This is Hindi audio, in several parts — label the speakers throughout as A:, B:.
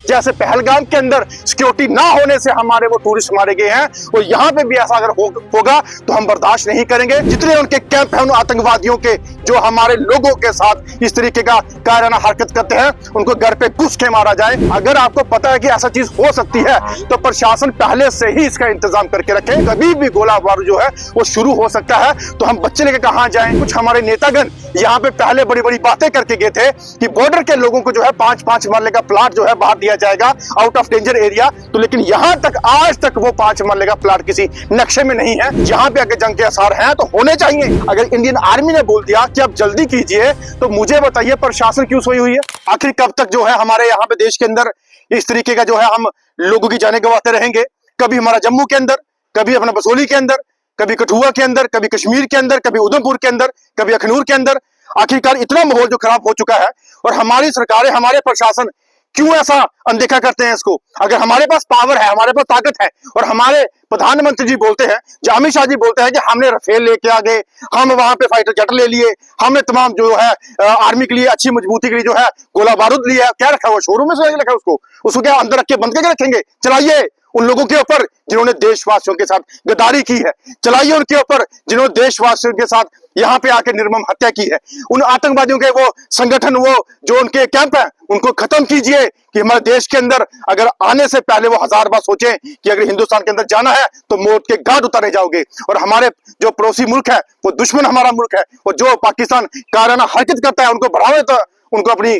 A: जैसे पहलगाम के अंदर सिक्योरिटी ना होने से हमारे वो टूरिस्ट मारे गए हैं, और यहाँ पे भी ऐसा अगर होगा तो हम बर्दाश्त नहीं करेंगे। जितने उनके कैंप हैं उन आतंकवादियों के जो हमारे लोगों के साथ इस तरीके का कायराना हरकत करते हैं, उनको घर पे घुस के मारा जाए। अगर आपको पता है कि ऐसा चीज हो सकती है तो प्रशासन पहले से ही इसका इंतजाम करके रखे। कभी भी गोला बारूद जो है वो शुरू हो सकता है, तो हम बच्चे लेके कहाँ जाएं। कुछ हमारे नेतागण यहाँ पे पहले बड़ी बड़ी बातें करके गए थे कि बॉर्डर के लोगों को जो है 5-5 मरले का प्लाट जो है बाहर दिया जाएगा आउट ऑफ डेंजर एरिया, तो लेकिन यहाँ तक आज तक वो 5 मरले का प्लाट किसी नक्शे में नहीं है। जहाँ पे अगर जंग के आसार हैं तो होने चाहिए। अगर इंडियन आर्मी ने बोल दिया कि अब जल्दी कीजिए, तो मुझे बताइए प्रशासन क्यों सोई हुई है? आखिर कब तक जो है हमारे यहाँ पे देश के अंदर इस तरीके का जो है हम लोगों की जाने गंवाते रहेंगे? कभी हमारा जम्मू के अंदर, कभी अपना बसोली के अंदर, कभी कठुआ के अंदर, कभी कश्मीर के अंदर, कभी उधमपुर के अंदर, कभी अखनूर के अंदर। आखिरकार इतना माहौल जो खराब हो चुका है, और हमारी सरकारें, हमारे प्रशासन क्यों ऐसा अनदेखा करते हैं इसको? अगर हमारे पास पावर है, हमारे पास ताकत है, और हमारे प्रधानमंत्री जी बोलते हैं, अमित शाह जी बोलते हैं कि हमने रफेल लेके आ गए, हम वहां पे फाइटर जेट ले लिए, हमने तमाम जो है आर्मी के लिए अच्छी मजबूती के लिए जो है गोला बारूद लिया है। क्या रखा हुआ? शोरूम में से रखा है उसको क्या अंदर रख के बंद करके रखेंगे? चलाइए उन लोगों के ऊपर जिन्होंने देशवासियों के साथ गद्दारी की है, चलाइए उनके ऊपर जिन्होंने देशवासियों के साथ यहाँ पे आके निर्मम हत्या की है। उन आतंकवादियों के वो संगठन, वो जो उनके कैंप है, उनको खत्म कीजिए। कि हमारे देश के अंदर अगर आने से पहले वो 1000 बार सोचें कि अगर हिंदुस्तान के अंदर जाना है तो मौत के घाट उतारे जाओगे। और हमारे जो पड़ोसी मुल्क है वो दुश्मन हमारा मुल्क है, और जो पाकिस्तान कायराना हरकत करता है उनको बढ़ावा देता है, उनको अपनी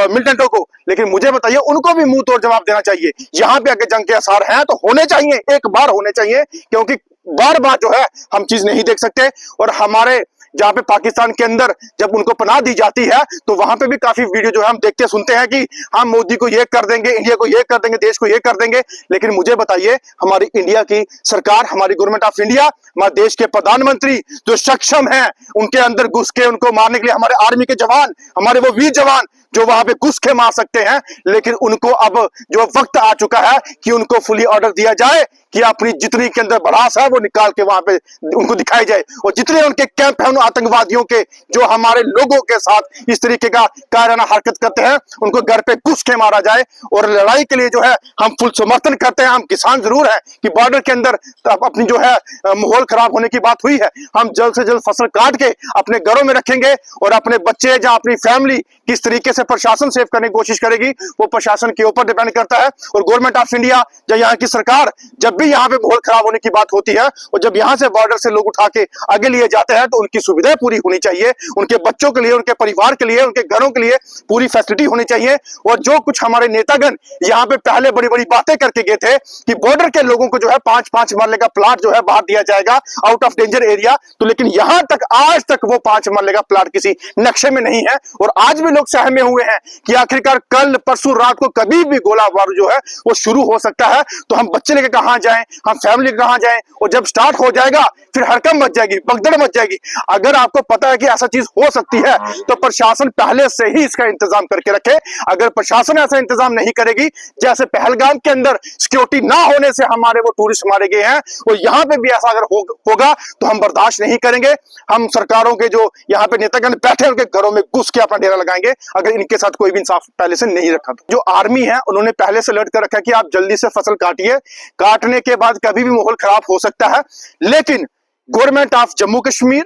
A: मिलिटेंटों को। लेकिन मुझे बताइए, उनको भी मुंह तोड़ जवाब देना चाहिए। यहाँ पे अगर जंग के आसार हैं तो होने चाहिए, एक बार होने चाहिए, क्योंकि बार बार जो है हम चीज नहीं देख सकते। और हमारे जहां पे पाकिस्तान के अंदर जब उनको पनाह दी जाती है तो वहां पे भी काफी वीडियो जो है हम देखते सुनते हैं कि हम मोदी को ये कर देंगे, इंडिया को ये कर देंगे, देश को ये कर देंगे। लेकिन मुझे बताइए, हमारी इंडिया की सरकार, हमारी गवर्नमेंट ऑफ इंडिया, हमारे देश के प्रधानमंत्री जो सक्षम है उनके अंदर घुस के उनको मारने के लिए, हमारे आर्मी के जवान, हमारे वो वीर जवान जो वहां पे घुस के मार सकते हैं, लेकिन उनको अब जो वक्त आ चुका है कि उनको फुली ऑर्डर दिया जाए कि अपनी जितनी के अंदर भड़ास है वो निकाल के वहां पे उनको दिखाई जाए। और जितने उनके कैंप हैं उन आतंकवादियों के जो हमारे लोगों के साथ इस तरीके का कायराना हरकत करते हैं, उनको घर पे घुस के मारा जाए। और लड़ाई के लिए जो है हम फुल समर्थन करते हैं। हम किसान जरूर है कि बॉर्डर के अंदर अपनी जो है माहौल खराब होने की बात हुई है, हम जल्द से जल्द फसल काट के अपने घरों में रखेंगे, और अपने बच्चे या अपनी फैमिली किस तरीके से प्रशासन सेव करने की कोशिश करेगी वो प्रशासन के ऊपर डिपेंड करता है। और गवर्नमेंट ऑफ इंडिया या यहाँ की सरकार जब भी यहाँ पे माहौल खराब होने की बात होती है, और जब यहाँ से बॉर्डर से लोग उठा के आगे लिए जाते हैं, तो उनकी सुविधाएं पूरी होनी चाहिए, उनके बच्चों के लिए, उनके परिवार के लिए, उनके घरों के लिए पूरी फैसिलिटी होनी चाहिए। और जो कुछ हमारे नेतागण यहाँ पे पहले बड़ी बड़ी बातें करके गए थे कि बॉर्डर के लोगों को जो है 5-5 मरले का प्लाट जो है बाहर दिया जाएगा आउट ऑफ डेंजर एरिया, तो लेकिन यहाँ तक आज तक वो 5 मरले का प्लाट किसी नक्शे में नहीं है। और आज भी लोग सहमे हुए हैं कि आखिरकार कल परसों रात को कभी भी गोला बारूद जो है वो शुरू हो सकता है, तो हम बच्चे लेके कहाँ जाएं, हम फैमिली कहाँ जाएं? और जब स्टार्ट हो जाएगा फिर हड़कंप मच जाएगी, भगदड़ मच जाएगी। अगर आपको पता है कि ऐसा चीज हो सकती है तो प्रशासन पहले से ही इसका इंतजाम करके रखे। अगर प्रशासन ऐसा इंतजाम नहीं करेगी, जैसे पहलगाम के अंदर सिक्योरिटी ना होने से हमारे वो टूरिस्ट मारे गए हैं, और यहाँ पे भी ऐसा अगर होगा तो हम बर्दाश्त नहीं करेंगे। हम सरकारों के जो यहाँ पे नेतागण बैठे हैं उनके घरों में घुस के अपना डेरा लगाएंगे, अगर इनके साथ कोई भी इंसाफ पहले से नहीं रखा। तो जो आर्मी है उन्होंने पहले से अलर्ट कर रखा है कि आप जल्दी से फसल काटिए, काटने के बाद कभी भी माहौल खराब हो सकता है। लेकिन गवर्नमेंट ऑफ जम्मू कश्मीर,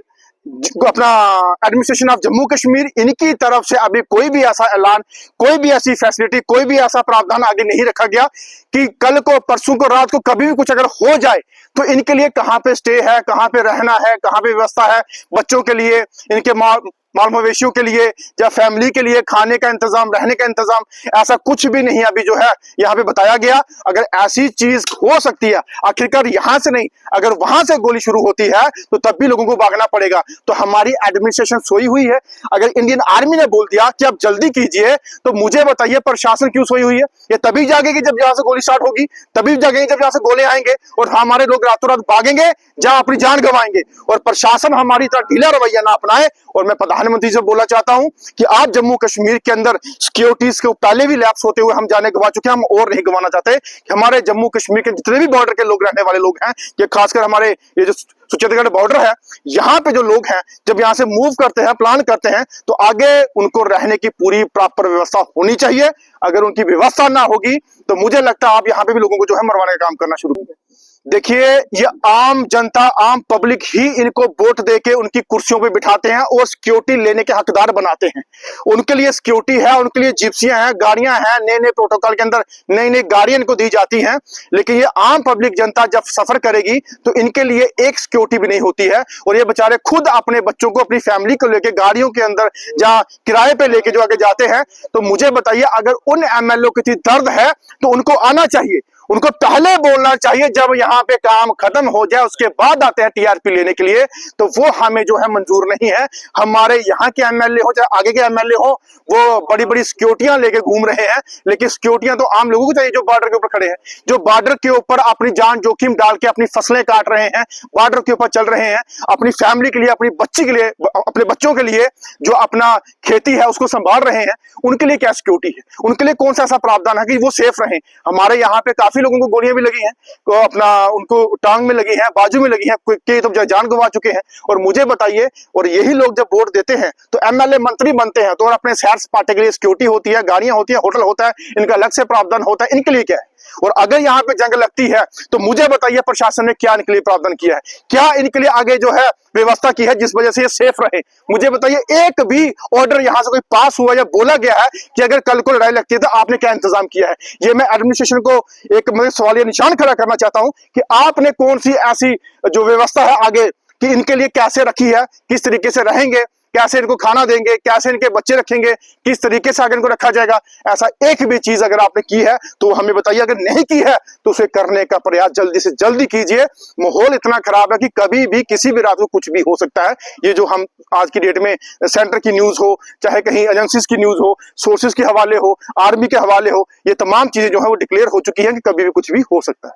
A: अपना एडमिनिस्ट्रेशन ऑफ जम्मू कश्मीर, इनकी तरफ से अभी कोई भी ऐसा ऐलान, कोई भी ऐसी फैसिलिटी, कोई भी ऐसा प्रावधान आगे नहीं रखा गया कि कल को, परसों को, रात को कभी भी कुछ अगर हो जाए तो इनके लिए कहां पे स्टे है, कहां पे रहना है, कहां पे व्यवस्था है, बच्चों के लिए, इनके माल मवेशियों के लिए या फैमिली के लिए खाने का इंतजाम, रहने का इंतजाम, ऐसा कुछ भी नहीं अभी जो है यहाँ पे बताया गया। अगर ऐसी चीज हो सकती है, आखिरकार यहां से नहीं, अगर वहां से गोली शुरू होती है तो तब भी लोगों को भागना पड़ेगा। तो हमारी एडमिनिस्ट्रेशन सोई हुई है। अगर इंडियन आर्मी ने बोल दिया कि अब जल्दी कीजिए, तो मुझे बताइए प्रशासन क्यों सोई हुई है? ये तभी जागेगी जब यहाँ से गोली स्टार्ट होगी, तभी जागेंगे जब यहाँ से गोले आएंगे, और हमारे लोग रातों रात भागेंगे, जहां अपनी जान गंवाएंगे। और प्रशासन हमारी तरह ढीला रवैया ना अपनाए। और मैं प्रधानमंत्री से बोलना चाहता हूं कि आप जम्मू कश्मीर के अंदर सिक्योरिटीज को पहले भी लैप्स होते हुए हम जाने गवा चुके हैं, हम और नहीं गवाना चाहते कि हमारे जम्मू कश्मीर के जितने भी बॉर्डर के लोग रहने वाले लोग हैं, ये खासकर हमारे ये जो छत्तीसगढ़ बॉर्डर है, यहाँ पे जो लोग हैं जब यहाँ से मूव करते हैं, प्लान करते हैं, तो आगे उनको रहने की पूरी प्रॉपर व्यवस्था होनी चाहिए। अगर उनकी व्यवस्था ना होगी तो मुझे लगता है आप यहाँ पे भी लोगों को जो है मरवाने का काम करना शुरू करेंगे। देखिए, ये आम जनता, आम पब्लिक ही इनको वोट देके उनकी कुर्सियों पे बिठाते हैं और सिक्योरिटी लेने के हकदार बनाते हैं। उनके लिए सिक्योरिटी है, उनके लिए जिप्सियां हैं, गाड़ियां हैं, नए नए प्रोटोकॉल के अंदर नई नई गाड़ियां इनको दी जाती हैं। लेकिन ये आम पब्लिक जनता जब सफर करेगी तो इनके लिए एक सिक्योरिटी भी नहीं होती है और ये बेचारे खुद अपने बच्चों को, अपनी फैमिली को लेके गाड़ियों के अंदर जहां किराए पे लेके जो आगे जाते हैं। तो मुझे बताइए, अगर उन एमएलए को इतनी दर्द है तो उनको आना चाहिए, उनको पहले बोलना चाहिए। जब यहाँ पे काम खत्म हो जाए उसके बाद आते हैं टीआरपी लेने के लिए, तो वो हमें जो है मंजूर नहीं है। हमारे यहाँ के एमएलए हो चाहे आगे के एमएलए हो, वो बड़ी बड़ी सिक्योरिटियां लेके घूम रहे हैं, लेकिन सिक्योरिटियां तो आम लोगों को चाहिए जो बॉर्डर के ऊपर खड़े हैं, जो बॉर्डर के ऊपर अपनी जान जोखिम डाल के अपनी फसलें काट रहे हैं, बॉर्डर के ऊपर चल रहे हैं, अपनी फैमिली के लिए, अपनी बच्ची के लिए, अपने बच्चों के लिए जो अपना खेती है उसको संभाल रहे हैं। उनके लिए क्या सिक्योरिटी है? उनके लिए कौन सा ऐसा प्रावधान है कि वो सेफ रहें? हमारे यहाँ पे काफी लोगों को गोलियां भी लगी हैं, तो अपना उनको टांग में लगी हैं, बाजू में लगी हैं, कई तो जान गंवा चुके हैं। और मुझे बताइए, और यही लोग जब वोट देते हैं तो एमएलए मंत्री बनते हैं तो और अपने सैर सपाटे के लिए सिक्योरिटी होती है, गाड़ियां होती है, होटल होता है, इनका अलग से प्रावधान होता है। इनके लिए क्या है? और अगर यहाँ पे जंग लगती है तो मुझे बताइए प्रशासन ने क्या इनके लिए प्रावधान किया है? क्या इनके लिए आगे जो है व्यवस्था की है जिस वजह से ये सेफ रहे? मुझे बताइए, एक भी ऑर्डर यहाँ से कोई पास हुआ या बोला गया है कि अगर कल को लड़ाई लगती है तो आपने क्या इंतजाम किया है? ये मैं एडमिनिस्ट्रेशन को एक सवालिया निशान खड़ा करना चाहता हूं कि आपने कौन सी ऐसी जो व्यवस्था है आगे कि इनके लिए कैसे रखी है, किस तरीके से रहेंगे, कैसे इनको खाना देंगे, कैसे इनके बच्चे रखेंगे, किस तरीके से आगे इनको रखा जाएगा? ऐसा एक भी चीज अगर आपने की है तो हमें बताइए। अगर नहीं की है तो उसे करने का प्रयास जल्दी से जल्दी कीजिए। माहौल इतना खराब है कि कभी भी किसी भी रात को कुछ भी हो सकता है। ये जो हम आज की डेट में सेंटर की न्यूज हो, चाहे कहीं एजेंसीज की न्यूज हो, सोर्सेज के हवाले हो, आर्मी के हवाले हो, ये तमाम चीजें जो है वो डिक्लेयर हो चुकी है कि कभी भी कुछ भी हो सकता है।